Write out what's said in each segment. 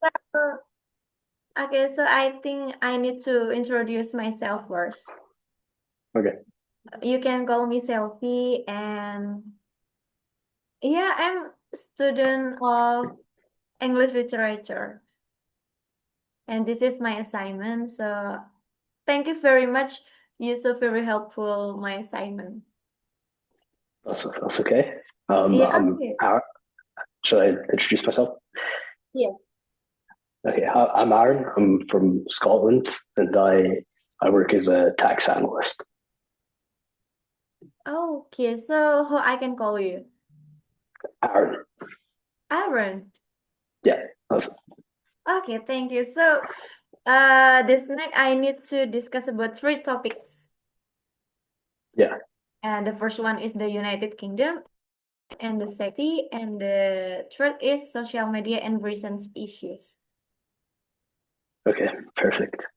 So, okay, so I think I need to introduce myself first. Okay, You can call me Selvi, and yeah, I'm student of English literature, and this is my assignment. So thank you very much. You're so very helpful my assignment. that's okay. Yeah, I'm okay. Aaron. Should I introduce myself? Yes. Okay, I'm Aaron. I'm from Scotland, and I work as a tax analyst. Okay, so who I can call you? Aaron. Aaron. Yeah, that's Okay, thank you. So, this next I need to discuss about three topics. yeah. And the first one is the United Kingdom, and the safety, and the third is social media and recent issues. Okay, perfect.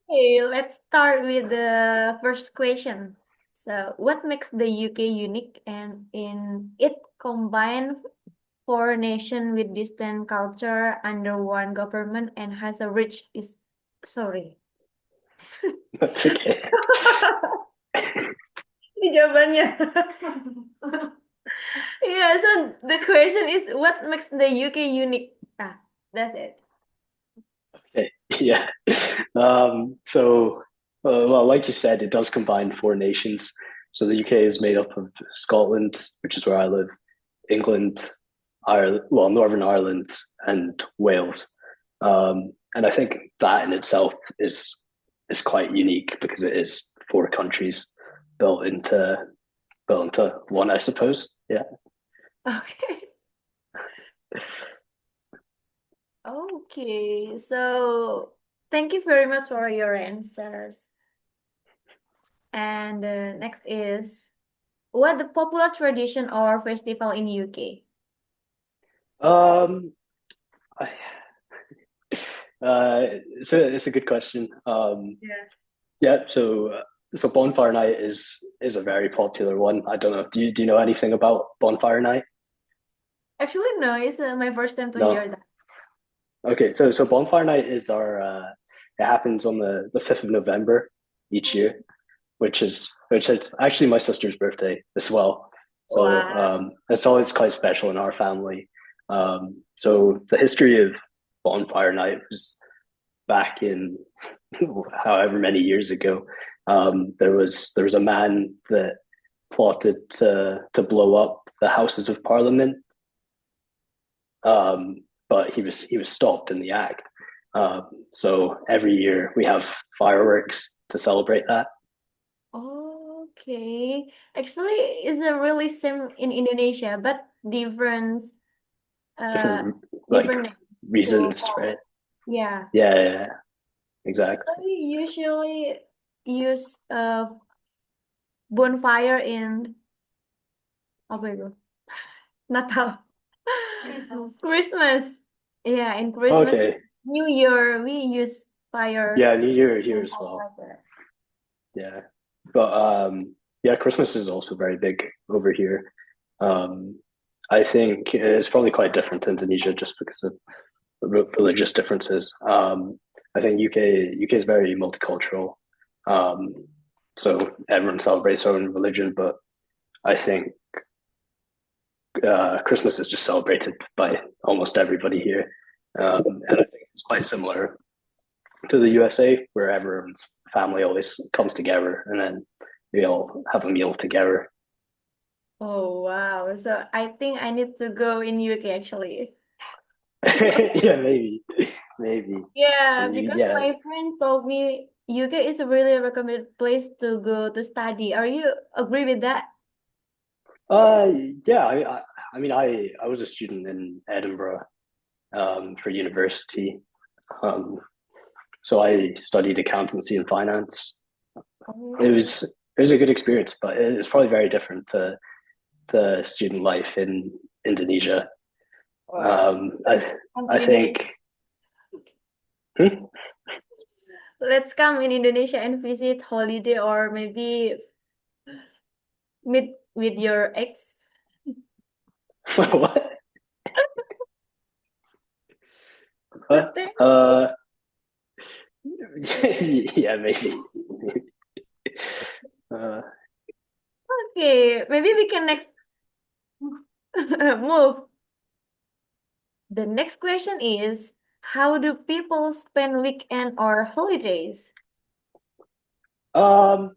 Okay, let's start with the first question. So, what makes the UK unique and in it combine four nations with distant culture under one government and has a rich is sorry. That's okay. Ini jawabannya. Yeah, so the question is what makes the UK unique? Ah, that's it. Okay, yeah. Well, like you said, it does combine four nations. So the UK is made up of Scotland, which is where I live, England, Ireland, well, Northern Ireland, and Wales. And I think that in itself is quite unique because it is four countries built into built into one, I suppose. Yeah. Okay. Okay. So thank you very much for your answers. And next is what the popular tradition or festival in UK? Um, I, it's a good question. Yeah. Yeah, so bonfire night is a very popular one. I don't know. Do you know anything about bonfire night? Actually, no, it's my first time to hear No. that. Okay, so bonfire night is our it happens on the 5th of November each year, which is actually my sister's birthday as well. So Wow. it's always quite special in our family. So the history of bonfire night was back in however many years ago. There was a man that plotted to blow up the Houses of Parliament, um, but he was stopped in the act. So every year we have fireworks to celebrate that. Okay. Actually, it's a really same in Indonesia, but different uh Different like different names to reasons, call right? it. Yeah. Yeah, yeah, yeah, So exactly. we usually use bonfire in apa itu? Natal. Christmas. Yeah, in Christmas, Okay, New Year, we use fire yeah, New Year here and as all well. like that. Yeah, but yeah, Christmas is also very big over here. Um, I think it's probably quite different to Indonesia just because of religious differences. I think UK is very multicultural, um, so everyone celebrates their own religion. But I think Christmas is just celebrated by almost everybody here, and I think it's quite similar to the USA, where everyone's family always comes together, and then we all have a meal together. Oh wow. So I think I need to go in UK actually. Yeah, maybe, Yeah, and because yeah. my friend told me UK is a really recommended place to go to study. Are you agree with that? Uh, yeah, I mean, I was a student in Edinburgh for university. Um, so I studied accountancy and finance. It Oh, was it was a good experience, but it's probably very different to student life in Indonesia. wow. Come I in Indonesia. think hmm? Let's come in Indonesia and visit holiday or maybe meet with your ex. What? What? Then, Yeah, maybe. Uh, okay, maybe we can next move. The next question is, how do people spend weekend or holidays? um,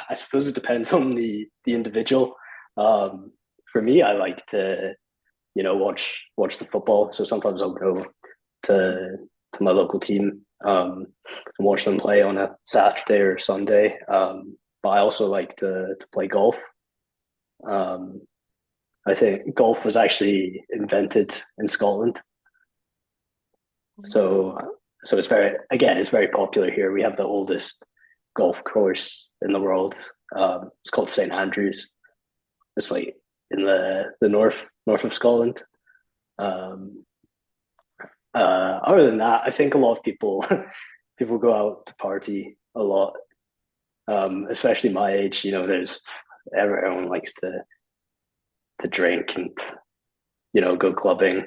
I suppose it depends on the individual. Um, for me, I like to, watch the football. So sometimes I'll go to to my local team and watch them play on a Saturday or Sunday. But I also like to play golf. Um, I think golf was actually invented in Scotland, so it's very popular here. We have the oldest golf course in the world. It's called St Andrews. It's like in the north of Scotland. Um, Other than that, I think a lot of people people go out to party a lot, especially my age. There's everyone likes to drink and go clubbing.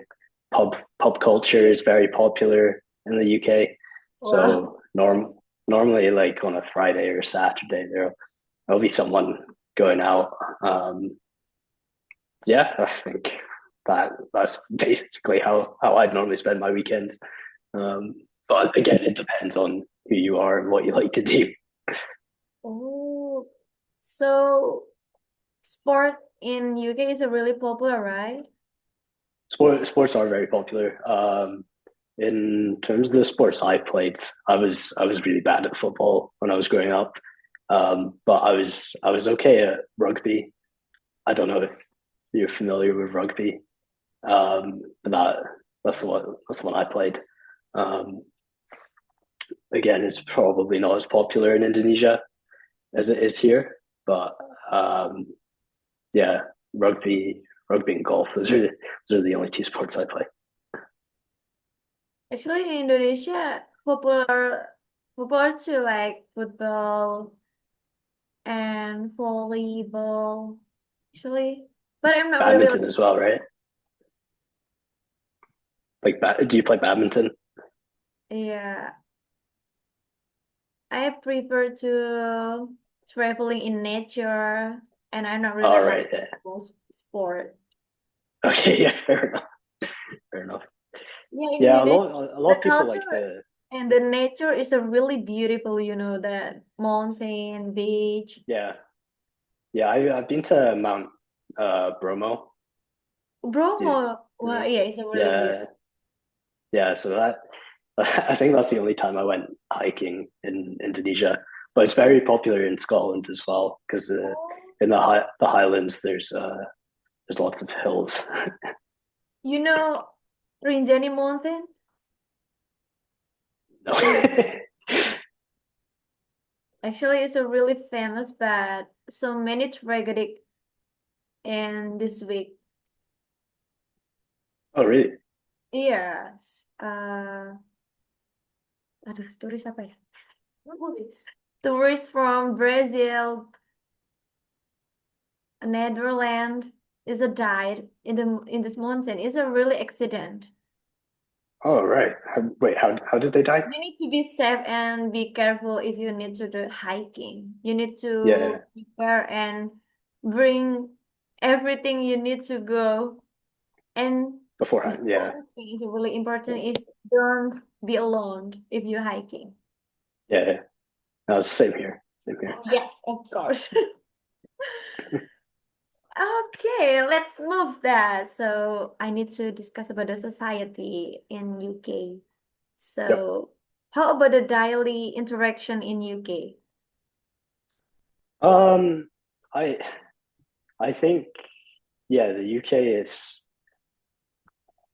Pub culture is very popular in the UK. Wow. So normally like on a Friday or Saturday there'll be someone going out. Yeah, I think that's basically how I'd normally spend my weekends. But again, it depends on who you are and what you like to do. Oh, so sport in UK is a really popular, right? Sports are very popular. In terms of the sports I played, I was really bad at football when I was growing up. But I was okay at rugby. I don't know if you're familiar with rugby. But that's the one I played. Um, Again, it's probably not as popular in Indonesia as it is here, but um, yeah, rugby and golf. Those are the only two sports I play. Actually, in Indonesia, popular too, like football and volleyball. Actually, but I'm not really Badminton like, as well, right? Like, do you play badminton? yeah. I prefer to traveling in nature, and I'm not really All like right, yeah. sport. Okay, yeah, fair enough. Fair enough. Yeah, in Yeah, Indonesia, a lot the of people culture like to. and the nature is a really beautiful, the mountain, beach. Yeah, yeah. I've been to Mount Bromo. Do you, Bromo, do you well, know? yeah, it's a really beautiful. Yeah, yeah. So that I think that's the only time I went hiking in Indonesia. But it's very popular in Scotland as well because in the Highlands there's lots of hills. You know, Rinjani Mountain, No. actually, it's a really famous, but so many tragedy in this week. Oh, really? Yes. Aduh, turis apa ya? Tourists from Brazil, Netherlands, is a died in this mountain. It's a really accident. Oh, right. Wait, how did they die? You need to be safe and be careful if you need to do hiking. You need Yeah, to prepare and bring everything you need to go. And the beforehand. Yeah, other thing is really important is don't be alone if you're hiking. yeah. Yeah. No, it's the same here. Same here. Yes, of course. Okay, let's move that. So I need to discuss about the society in UK. Yep. So how about the daily interaction in UK? Um, I I think yeah, the UK is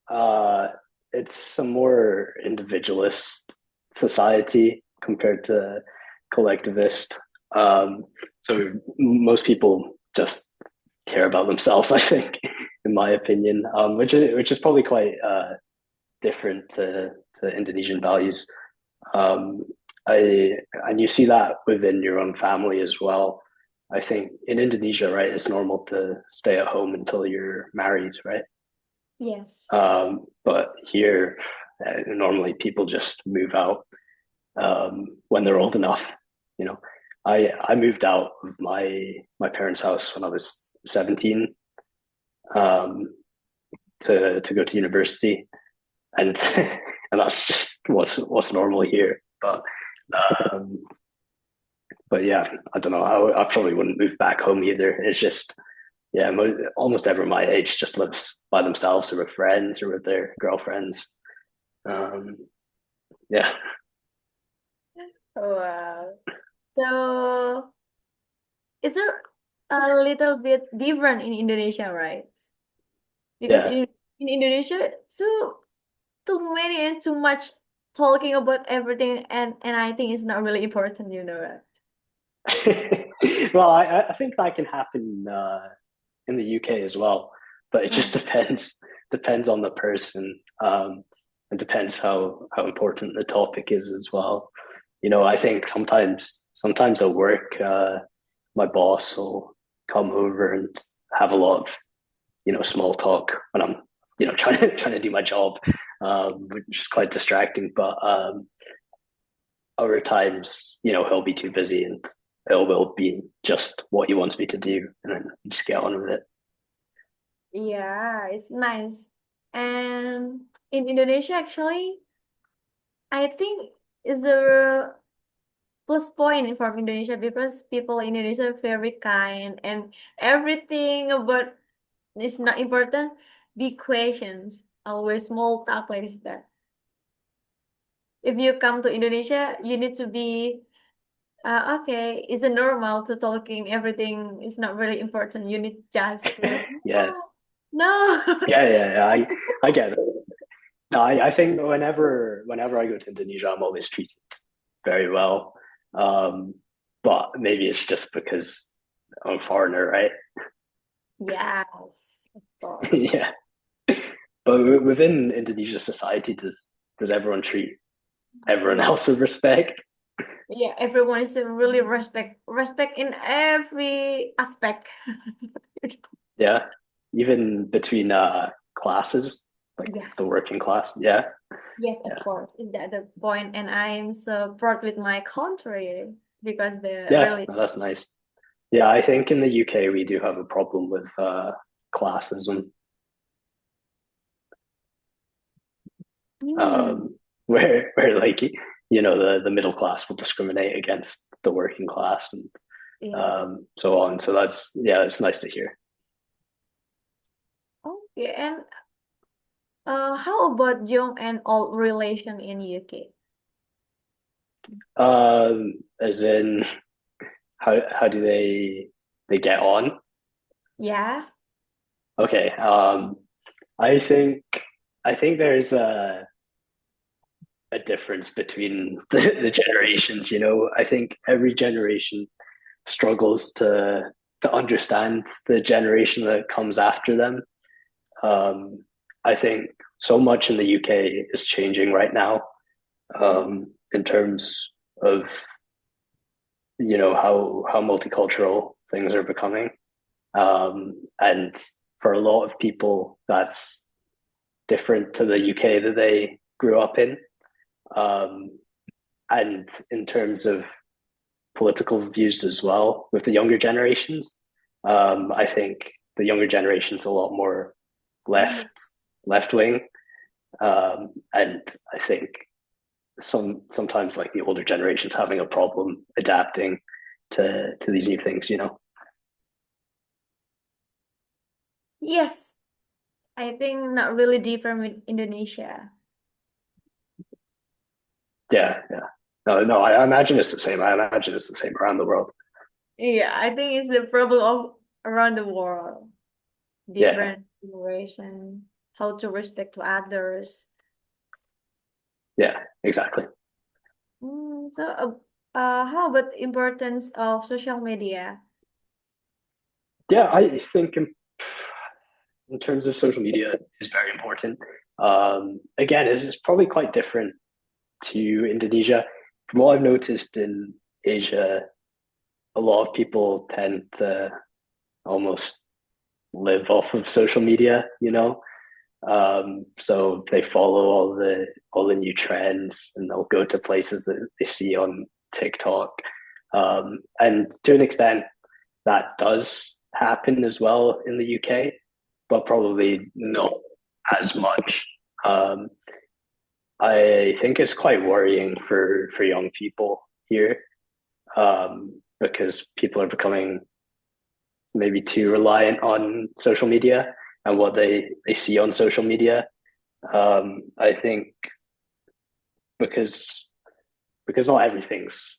uh it's a more individualist society compared to collectivist. Um, so most people just care about themselves, I think, in my opinion, which is probably quite different to Indonesian values. Um, I and you see that within your own family as well. I think in Indonesia, right, it's normal to stay at home until you're married, right? Yes. But here, Normally, people just move out when they're old enough. You know, I moved out of my parents' house when I was 17 um, to go to university, and and that's just what's normal here. Um, but yeah, I don't know. I probably wouldn't move back home either. It's just yeah, almost everyone my age just lives by themselves or with friends or with their girlfriends. Um, yeah, Wow. So it's a little bit different in Indonesia, right? Because yeah. in Indonesia, too many and too much talking about everything, and I think it's not really important, you know that. Well, I think that can happen in the UK as well, but it just Mm. depends on the person, and depends how important the topic is as well. I think sometimes at work, my boss will come over and have a lot of small talk when I'm trying to do my job, which is quite distracting. But other times, he'll be too busy and it will be just what he wants me to do, and then just get on with it. Yeah, it's nice. And in Indonesia, actually, I think is a plus point for Indonesia because people in Indonesia are very kind and everything about is not important. Big questions, always small talk like that. If you come to Indonesia, you need to be okay. It's a normal to talking. Everything is not really important. You need just like Yeah, no. yeah. I get it. No, I think whenever I go to Indonesia, I'm always treated very well. Um, but maybe it's just because I'm a foreigner, right? Yes, of course. Yeah. But within Indonesia society, does everyone treat everyone else with respect? Yeah, everyone is really respect in every aspect. Yeah, even between classes, like the Yes, working class. Yeah, yes, of yeah, course. Is that the point? And I'm so proud with my country because they're yeah. really. No, that's nice. Yeah, I think in the UK we do have a problem with classism, Hmm. um, where like the middle class will discriminate against the working class and Yeah. so on. So it's nice to hear. Okay. And how about young and old relation in UK? As in how do they get on? Yeah. Okay. I think I think there's a difference between the generations. I think every generation struggles to understand the generation that comes after them. Um, I think so much in the UK is changing right now, in terms of how multicultural things are becoming, and for a lot of people, that's different to the UK that they grew up in. Um, and in terms of political views as well with the younger generations, I think the younger generation's a lot more left Mm. left wing, and I think sometimes like the older generation's having a problem adapting to these new things. Yes, I think not really different with Indonesia. Yeah, yeah. No, I imagine it's the same. I imagine it's the same around the world. Yeah, I think it's the problem of around the world. Yeah, Different generation, how to respect to others. yeah, exactly. How about importance of social media? Yeah, I think in terms of social media is very important. Again, it's probably quite different to Indonesia. From what I've noticed in Asia, a lot of people tend to almost live off of social media. So they follow all the new trends, and they'll go to places that they see on TikTok. And to an extent, that does happen as well in the UK, but probably not as much. Um, I think it's quite worrying for young people here, because people are becoming maybe too reliant on social media and what they see on social media. I think because because not everything's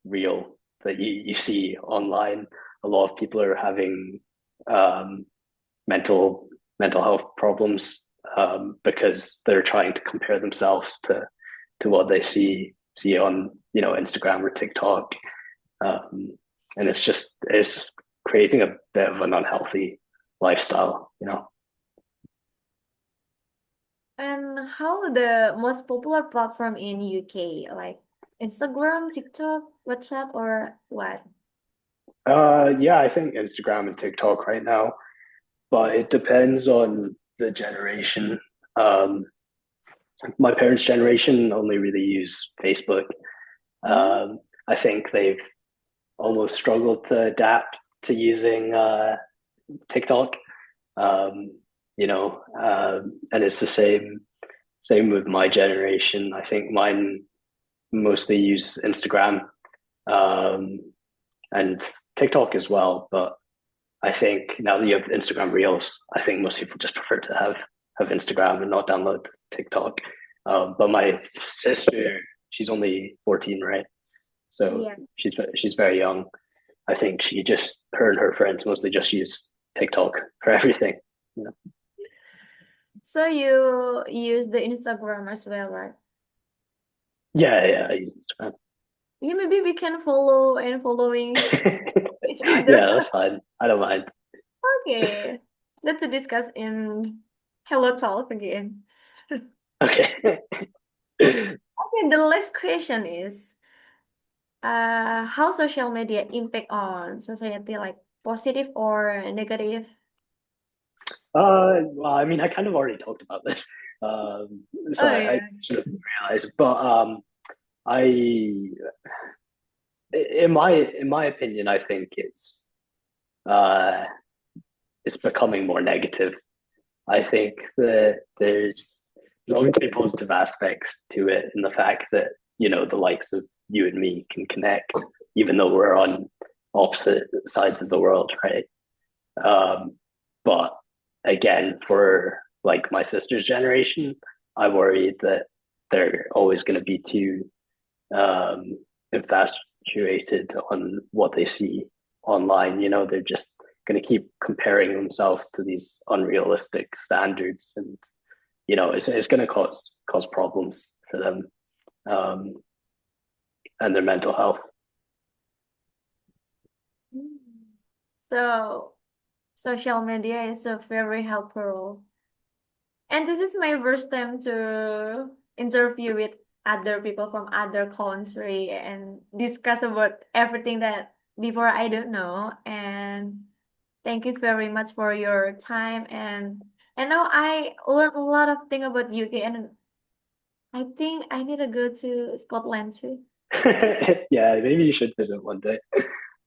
real that you see online. A lot of people are having um, mental health problems, because they're trying to compare themselves to what they see on Instagram or TikTok, and it's creating a bit of an unhealthy lifestyle. And how the most popular platform in UK, like Instagram, TikTok, WhatsApp, or what? Yeah, I think Instagram and TikTok right now, but it depends on the generation. Um, my parents' generation only really use Facebook. Mm. Um, I think they've almost struggled to adapt to using TikTok. Um, and it's the same with my generation. I think mine mostly use Instagram, um, and TikTok as well. But I think now that you have Instagram Reels, I think most people just prefer to have Instagram and not download TikTok. But my sister, she's only 14, right? So Yeah. she's very young. I think her and her friends mostly just use TikTok for everything. You know? So you use the Instagram as well, right? Yeah, I use Instagram. Yeah, maybe we can follow and following each other. Yeah, that's fine. I don't mind. Okay. Let's discuss in Hello Talk again. Okay. Okay, the last question is how social media impact on society, like positive or negative? Well, I mean, I kind of already talked about this, so Oh I yeah. should have realized. But I, in my opinion, I think uh, it's becoming more negative. I think that there's obviously positive aspects to it in the fact that the likes of you and me can connect, even though we're on opposite sides of the world, right? But again, for like my sister's generation, I worry that they're always going to be too um, infatuated on what they see online. They're just going to keep comparing themselves to these unrealistic standards, and it's going to cause problems for them, um, and their mental health. So social media is a very helpful. And this is my first time to interview with other people from other country and discuss about everything that before I don't know. And thank you very much for your time. And now I learned a lot of things about UK, and I think I need to go to Scotland too. Yeah, maybe you should visit one day.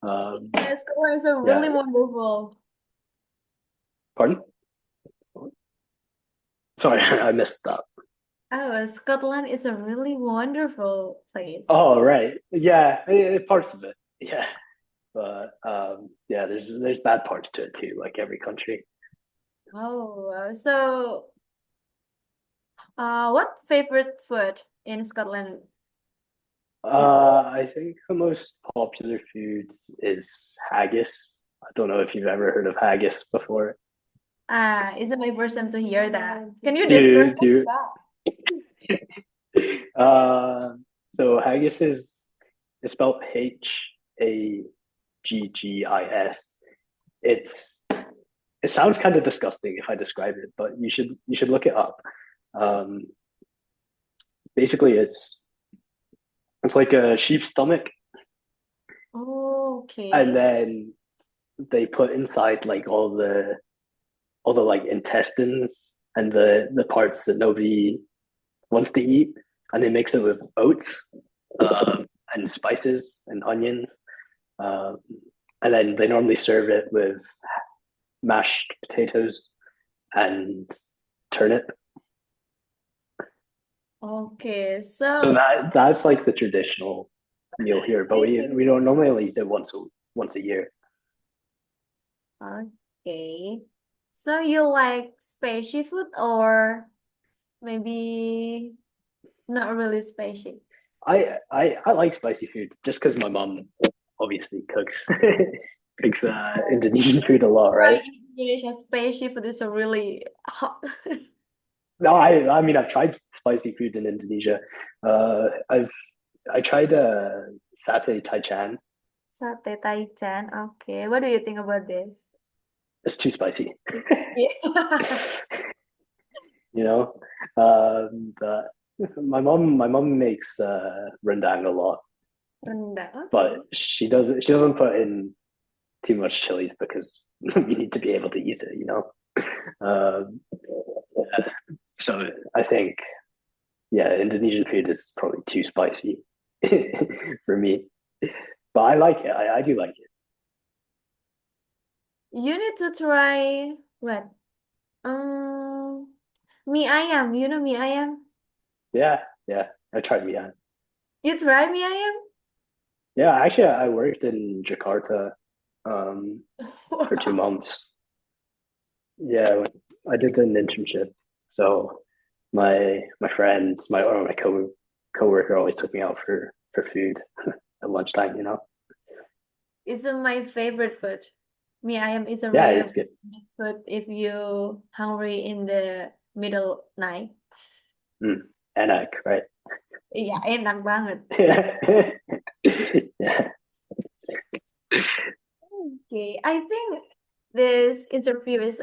Um, Yeah, Scotland is a yeah, really wonderful. pardon? Sorry, I missed that. Oh, Scotland is a really wonderful place. Oh, right. Yeah, parts of it. Yeah, but yeah, there's bad parts to it too, like every country. Oh, so what favorite food in Scotland? I think the most popular food is haggis. I don't know if you've ever heard of haggis before. Is it my first time to hear that? Can you describe Do what's do that? uh, so haggis is spelled Haggis. It's it sounds kind of disgusting if I describe it, but you should look it up. Um, Basically, it's like a sheep's stomach, and Okay. then they put inside like all the like intestines. and the parts that nobody wants to eat, and they mix it with oats and spices and onions, uh, and then they normally serve it with mashed potatoes and turnip. Okay, So so that's like the traditional meal here, but I we think don't normally eat it once a year. okay. So you like spicy food or maybe not really spicy? I like spicy food just because my mom obviously cooks cooks Oh, Indonesian you need food a to lot, try right? in Indonesia spicy food is a really hot. No, I mean I've tried spicy food in Indonesia. I tried satay taichan. Sate Taichan. Okay, what do you think about this? It's too spicy, Yeah. you know. But my mom makes rendang a lot, Rendang. but Okay. she doesn't put in too much chilies because you need to be able to eat it, you know. Um, so I think yeah, Indonesian food is probably too spicy for me, but I like it. I do like it. You need to try what? Um, mie ayam. You know mie ayam? Yeah, yeah. I tried Mian. You try mie ayam? Yeah, actually, I worked in Jakarta for two Wow. months. Yeah, I did an internship. So my friends, my or my coworker always took me out for food at lunchtime. You know. It's my favorite food. Mie ayam is a Yeah, really it's good. good food if you hungry in the middle night. Mm. Enak, right? Iya, enak banget. Yeah. Okay, I think this interview is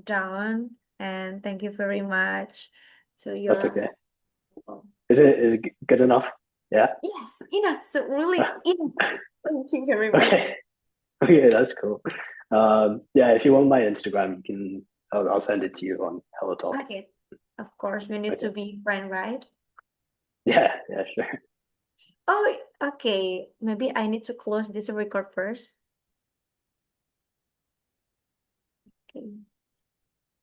done, and thank you very much to That's your. okay. Is it good enough? Yeah. Yes, enough. So really enough. Thank you very much. Okay. Okay, that's cool. Yeah, if you want my Instagram, you can. I'll send it to you on Hello Talk. Okay, of course we need to Okay. be friend, right? Yeah, yeah, sure. Oh, okay. Maybe I need to close this record first. Okay.